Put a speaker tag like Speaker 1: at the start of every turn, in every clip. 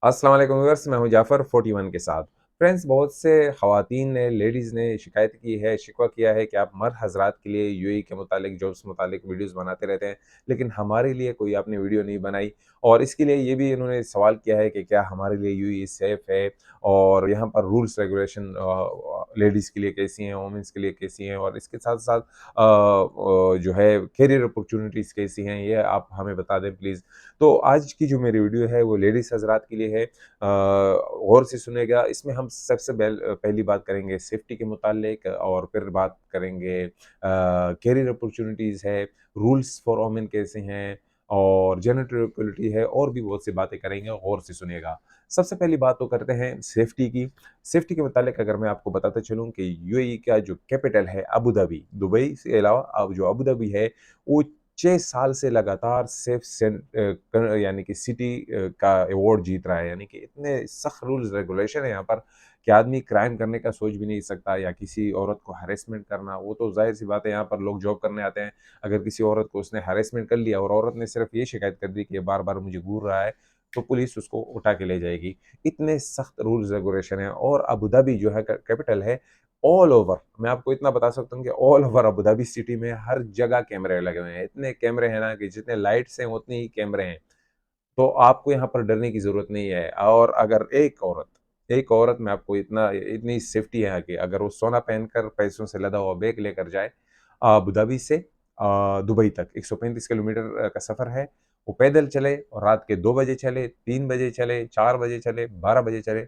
Speaker 1: अस्सलाम वालेकुम व्यूअर्स, मैं हूं जाफ़र 41 के साथ। फ्रेंड्स, बहुत से ख़वातीन ने, लेडीज़ ने शिकायत की है, शिकवा किया है कि आप मर्द हज़रात के लिए यूएई के मुतालिक, जॉब्स मुतालिक वीडियोज़ बनाते रहते हैं, लेकिन हमारे लिए कोई आपने वीडियो नहीं बनाई। और इसके लिए ये भी इन्होंने सवाल किया है कि क्या हमारे लिए यूएई सेफ़ है और यहाँ पर रूल्स रेगुलेशन लेडीज़ के लिए कैसी हैं, वुमेन्स के लिए कैसी हैं, और इसके साथ-साथ जो है करियर अपॉर्च्युनिटीज़ कैसी हैं, ये आप हमें बता दें प्लीज़। तो आज की जो मेरी वीडियो है वो लेडीज़ हज़रात के लिए है। गौर से सुनिएगा। इसमें हम सबसे पहली बात करेंगे सेफ्टी के मुतालिक, और फिर बात करेंगे करियर अपॉर्च्युनिटीज़ है, रूल्स फॉर वुमेन कैसे हैं, और जेंडर इक्वलिटी है, और भी बहुत सी बातें करेंगे। गौर से सुनिएगा। सबसे पहली बात तो करते हैं सेफ्टी की। सेफ्टी के मुतालिक अगर मैं आपको बताता चलूँ कि यूएई का जो कैपिटल है अबू धाबी, दुबई से अलावा अब जो अबू धाबी है, वो 6 साल से लगातार यानी कि सिटी का अवार्ड जीत रहा है। यानी कि इतने सख्त रूल्स रेगुलेशन है यहाँ पर कि आदमी क्राइम करने का सोच भी नहीं सकता, या किसी औरत को हैरेसमेंट करना, वो तो ज़ाहिर-सी बात है, यहाँ पर लोग जॉब करने आते हैं। अगर किसी औरत को उसने हैरेसमेंट कर लिया और औरत ने सिर्फ़ ये शिकायत कर दी कि ये बार-बार मुझे घूर रहा है, तो पुलिस उसको उठा के ले जाएगी। इतने सख्त रूल्स रेगुलेशन हैं। और अबू धाबी जो है कैपिटल है, ऑल ओवर मैं आपको इतना बता सकता हूँ कि all over Abu Dhabi city में हर जगह कैमरे लगे हुए हैं। इतने कैमरे हैं ना कि जितने लाइट्स हैं उतने ही कैमरे हैं। तो आपको यहाँ पर डरने की ज़रूरत नहीं है। और अगर एक औरत में आपको इतनी सेफ्टी है कि अगर वो सोना पहनकर पैसों से लदा हुआ बैग लेकर जाए अबू धाबी से दुबई तक 135 किलोमीटर का सफ़र है। वो पैदल चले और रात के 2 बजे चले, 3 बजे चले, 4 बजे चले, 12 बजे चले,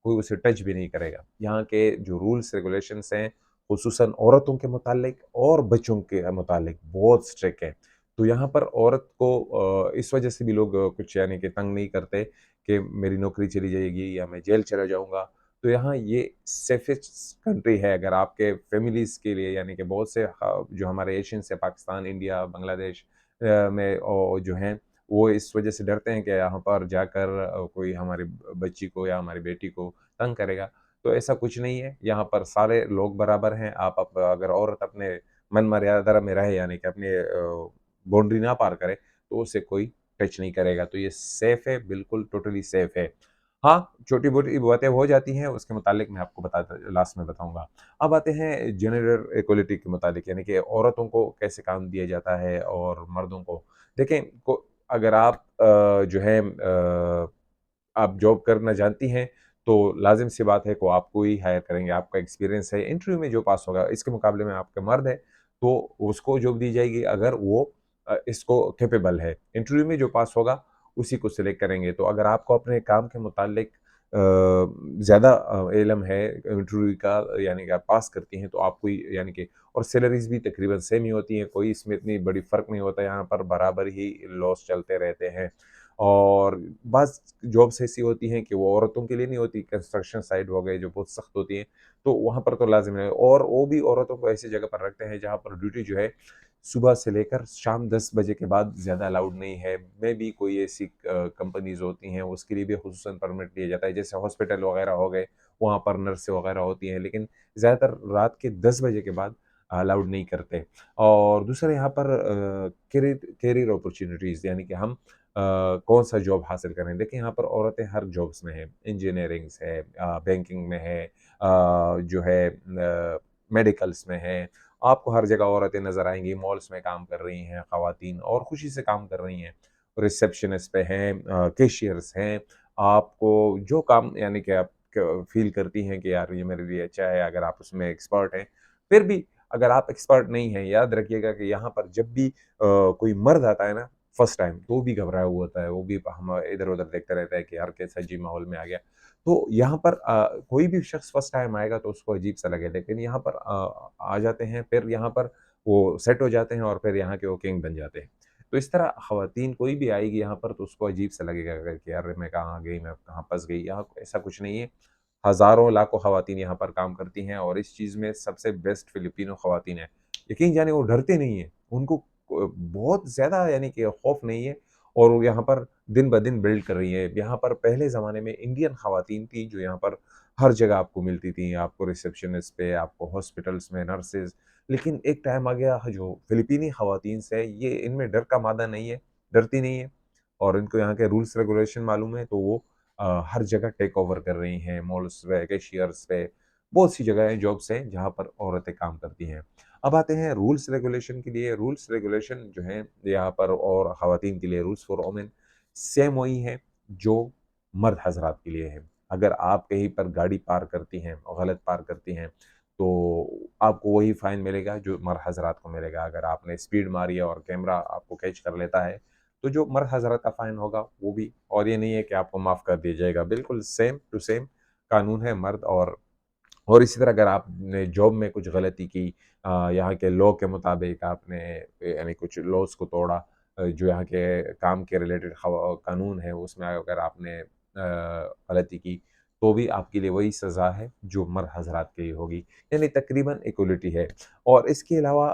Speaker 1: कोई उसे टच भी नहीं करेगा। यहाँ के जो रूल्स रेगुलेशंस हैं, खुसूसन औरतों के मुतालिक और बच्चों के मुतालिक बहुत स्ट्रिक्ट है। तो यहाँ पर औरत को इस वजह से भी लोग कुछ यानी कि तंग नहीं करते कि मेरी नौकरी चली जाएगी या मैं जेल चला जाऊँगा। तो यहाँ ये सेफेस्ट कंट्री है अगर आपके फैमिलीज़ के लिए, यानी कि बहुत से जो हमारे एशियंस हैं, पाकिस्तान, इंडिया, बांग्लादेश में जो हैं, वो इस वजह से डरते हैं कि यहाँ पर जाकर कोई हमारी बच्ची को या हमारी बेटी को तंग करेगा। तो ऐसा कुछ नहीं है, यहाँ पर सारे लोग बराबर हैं। आप अगर औरत अपने मन मर्यादा में रहे, यानी कि अपने बाउंड्री ना पार करे, तो उसे कोई टच नहीं करेगा। तो ये सेफ़ है, बिल्कुल टोटली सेफ़ है। हाँ, छोटी-मोटी बातें हो जाती हैं, उसके मुतालिक मैं आपको बताता लास्ट में बताऊँगा। अब आते हैं जेंडर इक्वालिटी के मुतालिक, यानी कि औरतों को कैसे काम दिया जाता है और मर्दों को। देखें, अगर आप जो है आप जॉब करना जानती हैं, तो लाज़िम-सी बात है कि वो आपको ही हायर करेंगे। आपका एक्सपीरियंस है, इंटरव्यू में जो पास होगा, इसके मुकाबले में आपका मर्द है, तो उसको जॉब दी जाएगी अगर वो इसको कैपेबल है। इंटरव्यू में जो पास होगा, उसी को सिलेक्ट करेंगे। तो अगर आपको अपने काम के मुतालिक ज़्यादा इल्म है इंटरव्यू का, यानी कि आप पास करती हैं, तो आपको ही यानी कि, और सैलरीज़ भी तकरीबन सेम ही होती हैं, कोई इसमें इतनी बड़ी फ़र्क नहीं होता, यहाँ पर बराबर ही लॉस चलते रहते हैं। और बाज़ जॉब्स ऐसी होती हैं कि वो औरतों के लिए नहीं होती, कंस्ट्रक्शन साइट हो गए जो बहुत सख्त होती हैं, तो वहाँ पर तो लाज़िम है। और वो भी औरतों को ऐसी जगह पर रखते हैं जहाँ पर ड्यूटी जो है सुबह से लेकर शाम 10 बजे के बाद ज़्यादा अलाउड नहीं है। मे बी कोई ऐसी कंपनीज़ होती हैं उसके लिए भी खुसूसन परमिट दिया जाता है, जैसे हॉस्पिटल वगैरह हो गए, वहाँ पर नर्सें वगैरह होती हैं, लेकिन ज़्यादातर रात के 10 बजे के बाद अलाउड नहीं करते। और दूसरा यहाँ पर करियर करियर अपॉर्च्युनिटीज़, यानी कि हम कौन-सा जॉब हासिल करें। देखिए, यहाँ पर औरतें हर जॉब्स में हैं, इंजीनियरिंग्स है, बैंकिंग में है, जो है मेडिकल्स में है, आपको हर जगह औरतें नज़र आएँगी, मॉल्स में काम कर रही हैं ख़वातीन और खुशी से काम कर रही हैं। रिसेप्शनिस्ट पे हैं, कैशियर्स हैं, आपको जो काम यानी कि आप फ़ील करती हैं कि यार ये मेरे लिए अच्छा है, अगर आप उसमें एक्सपर्ट हैं। फिर भी अगर आप एक्सपर्ट नहीं हैं, याद रखिएगा कि यहाँ पर जब भी कोई मर्द आता है ना फर्स्ट टाइम, तो वो भी घबराया हुआ होता है, वो भी हम इधर-उधर देखता रहता है कि यार कैसा अजीब माहौल में आ गया। तो यहाँ पर कोई भी शख्स फर्स्ट टाइम आएगा तो उसको अजीब-सा लगेगा, लेकिन यहाँ पर आ जाते हैं, फिर यहाँ पर वो सेट हो जाते हैं और फिर यहाँ के वो किंग बन जाते हैं। तो इस तरह ख़वातीन कोई भी आएगी यहाँ पर तो उसको अजीब-सा लगेगा कि यार मैं कहाँ आ गई, मैं कहाँ फँस गई। यहाँ ऐसा कुछ नहीं है। हज़ारों लाखों ख़वातीन यहाँ पर काम करती हैं और इस चीज़ में सबसे बेस्ट फिलिपिनो ख़वातीन हैं। यकीन जानिए, वो डरते नहीं हैं। उनको बहुत ज़्यादा यानी कि खौफ नहीं है, और वो यहाँ पर दिन-ब-दिन बिल्ड कर रही हैं। यहाँ पर पहले ज़माने में इंडियन ख़वातीन थी जो यहाँ पर हर जगह आपको मिलती थी। आपको रिसेप्शनिस्ट पे, आपको हॉस्पिटल्स में नर्सेज़। लेकिन एक टाइम आ गया जो फिलिपीनी ख़वातीन है, ये इनमें डर का मादा नहीं है, डरती नहीं है, और इनको यहाँ के रूल्स रेगुलेशन मालूम है, तो वो हर जगह टेक ओवर कर रही हैं, मॉल्स पे, कैशियर्स पे, बहुत सी जगहें जॉब्स हैं जहाँ पर औरतें काम करती हैं। अब आते हैं रूल्स रेगुलेशन के लिए। रूल्स रेगुलेशन जो हैं यहाँ पर और ख़वातीन के लिए रूल्स फॉर वुमेन सेम वही है जो मर्द हज़रात के लिए है। अगर आप कहीं पर गाड़ी पार्क करती हैं और गलत पार्क करती हैं, तो आपको वही फ़ाइन मिलेगा जो मर्द हज़रात को मिलेगा। अगर आपने स्पीड मारी है और कैमरा आपको कैच कर लेता है, तो जो मर्द हज़रात का फ़ाइन होगा वो भी, और ये नहीं है कि आपको माफ़ कर दिया जाएगा। बिल्कुल सेम टू सेम कानून है मर्द और इसी तरह अगर आपने जॉब में कुछ गलती की, यहाँ के लॉ के मुताबिक आपने यानी कुछ लॉज़ को तोड़ा, जो यहाँ के काम के रिलेटेड कानून है उसमें अगर आपने गलती की, तो भी आपके लिए वही सज़ा है जो मर्द हज़रात के लिए होगी। यानी तकरीबन इक्वलिटी है। और इसके अलावा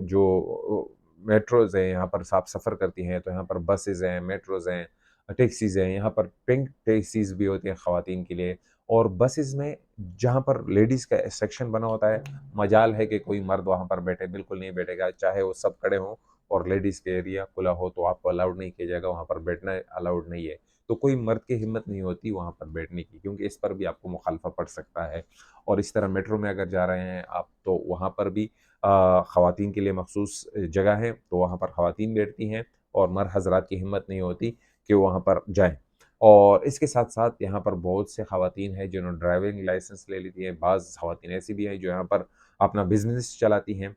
Speaker 1: जो मेट्रोज़ हैं यहाँ पर आप सफ़र करती हैं, तो यहाँ पर बसेज़ हैं, मेट्रोज़ हैं, टैक्सीज़ हैं, यहाँ पर पिंक टैक्सीज़ भी होती हैं ख़वातीन के लिए। और बसेज़ में जहाँ पर लेडीज़ का सेक्शन बना होता है, मजाल है कि कोई मर्द वहाँ पर बैठे, बिल्कुल नहीं बैठेगा, चाहे वो सब खड़े हों और लेडीज़ के एरिया खुला हो तो आपको अलाउड नहीं किया जाएगा, वहाँ पर बैठना अलाउड नहीं है। तो कोई मर्द की हिम्मत नहीं होती वहाँ पर बैठने की, क्योंकि इस पर भी आपको मुखालफा पड़ सकता है। और इस तरह मेट्रो में अगर जा रहे हैं आप, तो वहाँ पर भी ख़वातीन के लिए मख़सूस जगह है, तो वहाँ पर ख़वातीन बैठती हैं और मर्द हज़रात की हिम्मत नहीं होती कि वो वहाँ पर जाएँ। और इसके साथ-साथ यहाँ पर बहुत से ख़वातीन हैं जिन्होंने ड्राइविंग लाइसेंस ले ली है, बाज़ ख़वातीन ऐसी भी हैं जो यहाँ पर अपना बिज़नेस चलाती हैं।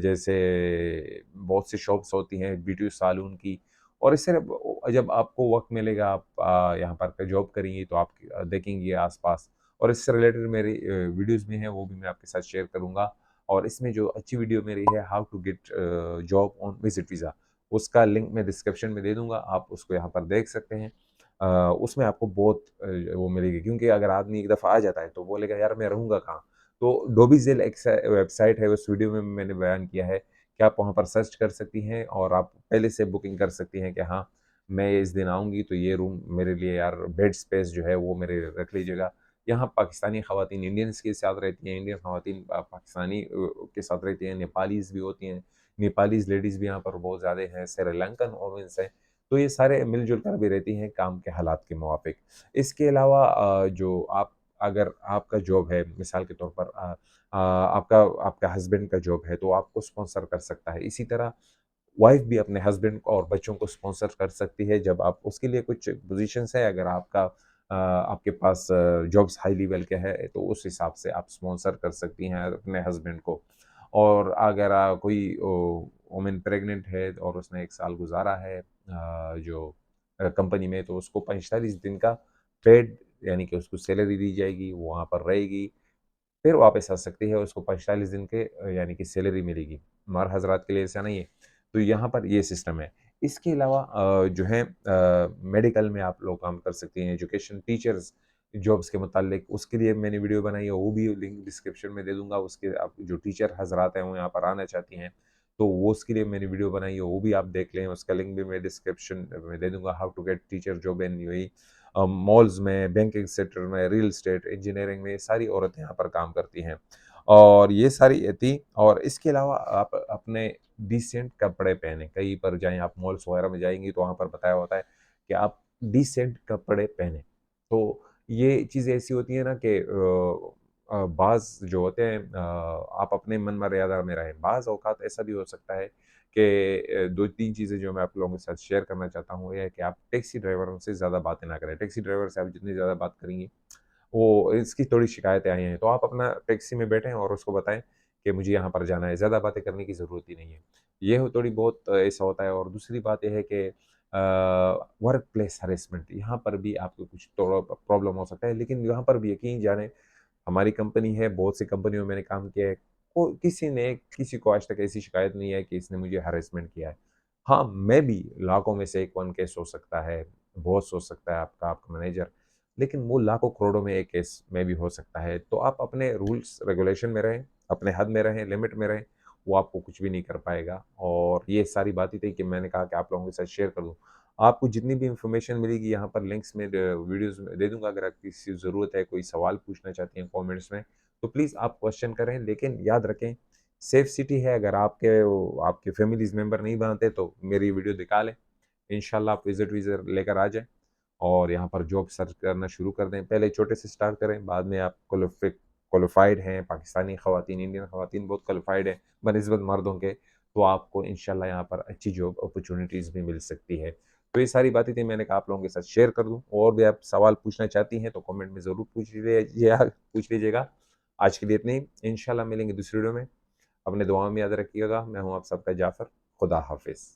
Speaker 1: जैसे बहुत सी शॉप्स होती हैं ब्यूटी सैलून की, और इससे जब आपको वक़्त मिलेगा आप यहाँ पर जॉब करेंगी तो आप देखेंगी आस-पास, और इससे रिलेटेड मेरी वीडियोज़ भी हैं, वो भी मैं आपके साथ शेयर करूँगा। और इसमें जो अच्छी वीडियो मेरी है how to get job on visit visa, उसका लिंक मैं डिस्क्रिप्शन में दे दूँगा, आप उसको यहाँ पर देख सकते हैं। उसमें आपको बहुत वो मिलेगी, क्योंकि अगर आदमी एक दफ़ा आ जाता है तो बोलेगा यार मैं रहूँगा कहाँ? तो डोबीज़ेल एक वेबसाइट है, उस वीडियो में मैंने बयान किया है कि आप वहाँ पर सर्च कर सकती हैं और आप पहले से बुकिंग कर सकती हैं कि हाँ, मैं इस दिन आऊँगी तो ये रूम मेरे लिए यार बेड स्पेस जो है वो मेरे रख लीजिएगा। यहाँ पाकिस्तानी ख़वातीन इंडियंस के साथ रहती हैं, इंडियन ख़वातीन पाकिस्तानी के साथ रहती हैं, नेपालीज़ भी होती हैं, नेपालीज़ लेडीज़ भी यहाँ पर बहुत ज़्यादा हैं, श्रीलंकन वुमेन्स हैं। तो ये सारे मिल-जुल कर भी रहती हैं काम के हालात के मुवाफ़िक। इसके अलावा जो आप अगर आपका जॉब है, मिसाल के तौर पर आपका आपका हस्बैंड का जॉब है, तो आपको स्पॉन्सर कर सकता है। इसी तरह वाइफ़ भी अपने हस्बैंड को और बच्चों को स्पॉन्सर कर सकती है, जब आप उसके लिए कुछ पोज़ीशंस है, अगर आपके पास जॉब्स हाई लेवल के है, तो उस हिसाब से आप स्पॉन्सर कर सकती हैं अपने हस्बैंड को। और अगर कोई वुमन प्रेग्नेंट है और उसने 1 साल गुज़ारा है जो कंपनी में, तो उसको 45 दिन का पेड यानी कि उसको सैलरी दी जाएगी, वो वहाँ पर रहेगी, फिर वापस आ सकती है, उसको 45 दिन के यानी कि सैलरी मिलेगी। मगर हज़रात के लिए ऐसा नहीं है। तो यहाँ पर ये सिस्टम है। इसके अलावा जो है मेडिकल में आप लोग काम कर सकती हैं, एजुकेशन टीचर्स जॉब्स के मुतालिक उसके लिए मैंने वीडियो बनाई है, वो भी लिंक डिस्क्रिप्शन में दे दूँगा। उसके आप जो टीचर हज़रात हैं, वो यहाँ पर आना चाहती हैं, तो वो उसके लिए मैंने वीडियो बनाई है, वो भी आप देख लें। उसका लिंक भी मैं डिस्क्रिप्शन में दे दूँगा, how to get teacher job in UAE. Malls में, बैंकिंग सेक्टर में, रियल एस्टेट, इंजीनियरिंग में, ये सारी औरतें यहाँ पर काम करती हैं। और ये सारी थी, और इसके अलावा आप अपने डिसेंट कपड़े पहनें। कहीं पर जाएँ आप, मॉल्स वगैरह में जाएँगी तो वहाँ पर बताया होता है कि आप डिसेंट कपड़े पहनें। तो ये चीज़ें ऐसी होती हैं ना कि बाज़ जो होते हैं आप अपने मन मर्यादा में रहें। बाज़ औक़ात ऐसा भी हो सकता है कि 2-3 चीज़ें जो मैं आप लोगों के साथ शेयर करना चाहता हूँ, ये है कि आप टैक्सी ड्राइवरों से ज़्यादा बातें ना करें। टैक्सी ड्राइवर से आप जितनी ज़्यादा बात करेंगी, वो इसकी थोड़ी शिकायतें आई हैं, तो आप अपना टैक्सी में बैठें और उसको बताएँ कि मुझे यहाँ पर जाना है, ज़्यादा बातें करने की ज़रूरत ही नहीं है। ये हो थोड़ी बहुत ऐसा होता है। और दूसरी बात ये है कि वर्क प्लेस हैरेसमेंट, यहाँ पर भी आपको कुछ थोड़ा प्रॉब्लम हो सकता है, लेकिन यहाँ पर भी यकीन जानें, हमारी कंपनी है, बहुत सी कंपनियों में मैंने काम किया है, किसी को आज तक ऐसी शिकायत नहीं है कि इसने मुझे हैरेसमेंट किया है। हाँ, मैं भी लाखों में से 1 वन केस हो सकता है, बॉस हो सकता है आपका मैनेजर, लेकिन वो लाखों करोड़ों में 1 केस में भी हो सकता है। तो आप अपने रूल्स रेगुलेशन में रहें, अपने हद में रहें, लिमिट में रहें, वो आपको कुछ भी नहीं कर पाएगा। और ये सारी बातें थी कि मैंने कहा कि आप लोगों के साथ शेयर कर दूँ। आपको जितनी भी इन्फॉर्मेशन मिलेगी यहाँ पर लिंक्स में वीडियोज़ में दे दूँगा, अगर आपकी किसी ज़रूरत है, कोई सवाल पूछना चाहती हैं कमेंट्स में, तो प्लीज़ आप क्वेश्चन करें, लेकिन याद रखें सेफ सिटी है। अगर आपके फैमिलीज़ मेंबर नहीं बनाते तो मेरी वीडियो दिखा लें, इंशाल्लाह आप विज़िट वीज़ा लेकर आ जाएँ। और यहाँ पर जॉब सर्च करना शुरू कर दें। पहले छोटे से स्टार्ट करें, बाद में आप क्वालिफ़ाइड हैं, पाकिस्तानी ख़वातीन, इंडियन ख़वातीन बहुत क्वालिफ़ाइड हैं बनिस्बत मर्दों के, तो आपको इंशाल्लाह यहाँ पर अच्छी जॉब अपॉर्च्युनिटीज़ भी मिल सकती है। तो ये सारी बातें थी, मैंने कहा आप लोगों के साथ शेयर कर दूँ। और भी आप सवाल पूछना चाहती हैं तो कमेंट में ज़रूर पूछ लीजिएगा। आज के लिए इतना ही, इंशाल्लाह मिलेंगे दूसरी वीडियो में। अपने दुआओं में याद रखिएगा। मैं हूँ आप सबका जाफ़र। खुदा हाफ़िज़।